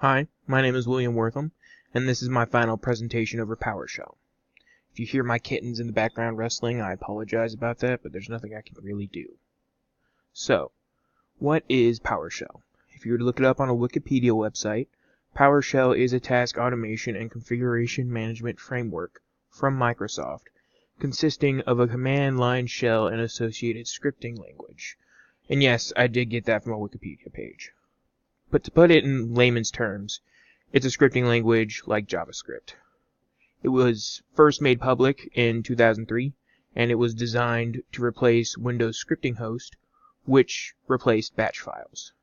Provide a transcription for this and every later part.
Hi, my name is William Wortham, and this is my final presentation over PowerShell. If you hear my kittens in the background wrestling, I apologize about that, but there's nothing I can really do. So, what is PowerShell? If you were to look it up on a Wikipedia website, PowerShell is a task automation and configuration management framework from Microsoft, consisting of a command line shell and associated scripting language. And yes, I did get that from a Wikipedia page. But to put it in layman's terms, it's a scripting language like JavaScript. It was first made public in 2003, and it was designed to replace Windows Scripting Host, which replaced batch files.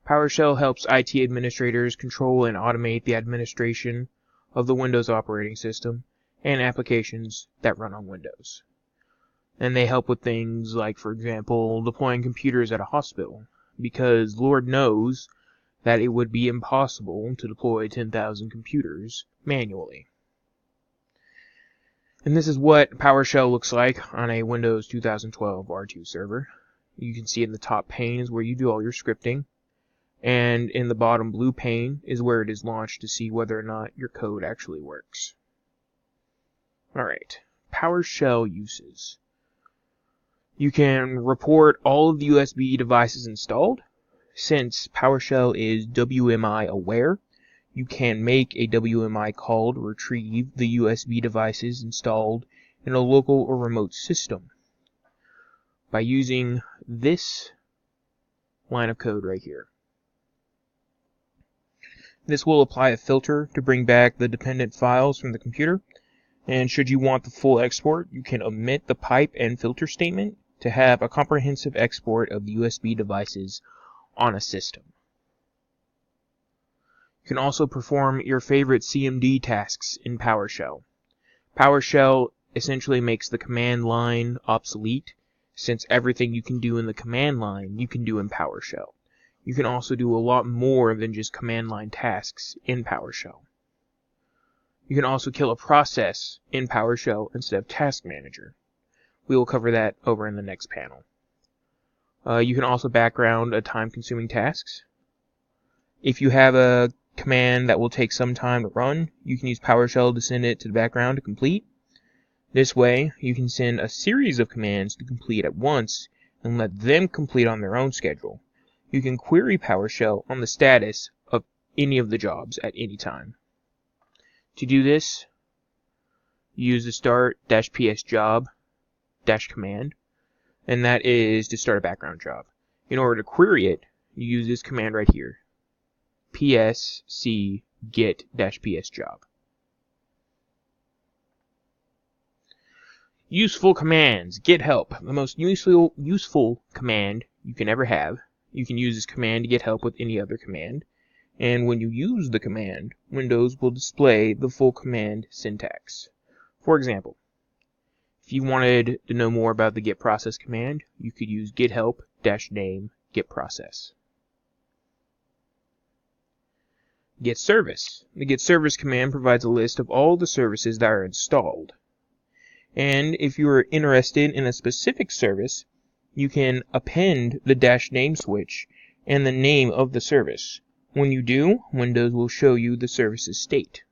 PowerShell helps IT administrators control and automate the administration of the Windows operating system and applications that run on Windows. And they help with things like, for example, deploying computers at a hospital, because Lord knows that it would be impossible to deploy 10,000 computers manually. And this is what PowerShell looks like on a Windows 2012 R2 server. You can see in the top pane is where you do all your scripting, and in the bottom blue pane is where it is launched to see whether or not your code actually works. Alright, PowerShell uses. You can report all of the USB devices installed. Since PowerShell is WMI aware, you can make a WMI call to retrieve the USB devices installed in a local or remote system by using this line of code right here. This will apply a filter to bring back the dependent files from the computer, and should you want the full export, you can omit the pipe and filter statement to have a comprehensive export of the USB devices on a system. You can also perform your favorite CMD tasks in PowerShell. PowerShell essentially makes the command line obsolete, since everything you can do in the command line you can do in PowerShell. You can also do a lot more than just command line tasks in PowerShell. You can also kill a process in PowerShell instead of Task Manager. We will cover that over in the next panel. You can also background time-consuming tasks. If you have a command that will take some time to run, you can use PowerShell to send it to the background to complete. This way, you can send a series of commands to complete at once and let them complete on their own schedule. You can query PowerShell on the status of any of the jobs at any time. To do this, use the start-ps-job-command, and that is to start a background job. In order to query it, you use this command right here, psc get-psjob. Useful commands. Get help. The most useful command you can ever have. You can use this command to get help with any other command. And when you use the command, Windows will display the full command syntax. For example, if you wanted to know more about the get process command, you could use gethelp-name get process. Get service. The get service command provides a list of all the services that are installed. And if you are interested in a specific service, you can append the -name switch and the name of the service. When you do, Windows will show you the service's state.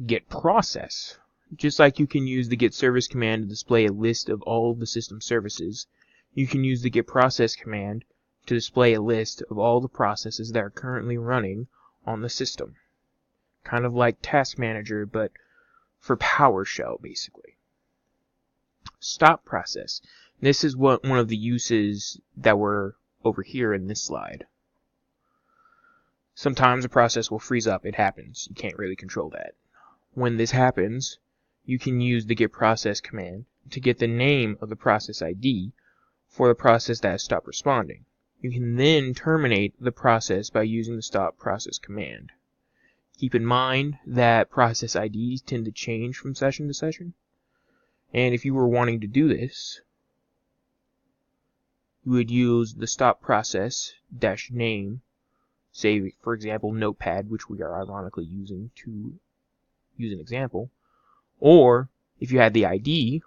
Get process. Just like you can use the get service command to display a list of all of the system services, you can use the get process command to display a list of all the processes that are currently running on the system. Kind of like Task Manager, but for PowerShell, basically. Stop process. This is one of the uses that were over here in this slide. Sometimes a process will freeze up. It happens. You can't really control that. When this happens, you can use the get process command to get the name of the process ID for the process that has stopped responding. You can then terminate the process by using the stop process command. Keep in mind that process IDs tend to change from session to session. And if you were wanting to do this, you would use the stop process-name, say, for example, Notepad, which we are ironically using to use an example. Or, if you had the ID,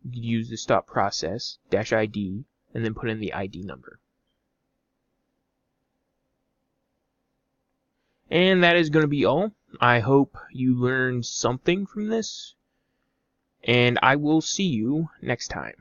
you could use the stop process-ID and then put in the ID number. And that is going to be all. I hope you learned something from this, and I will see you next time.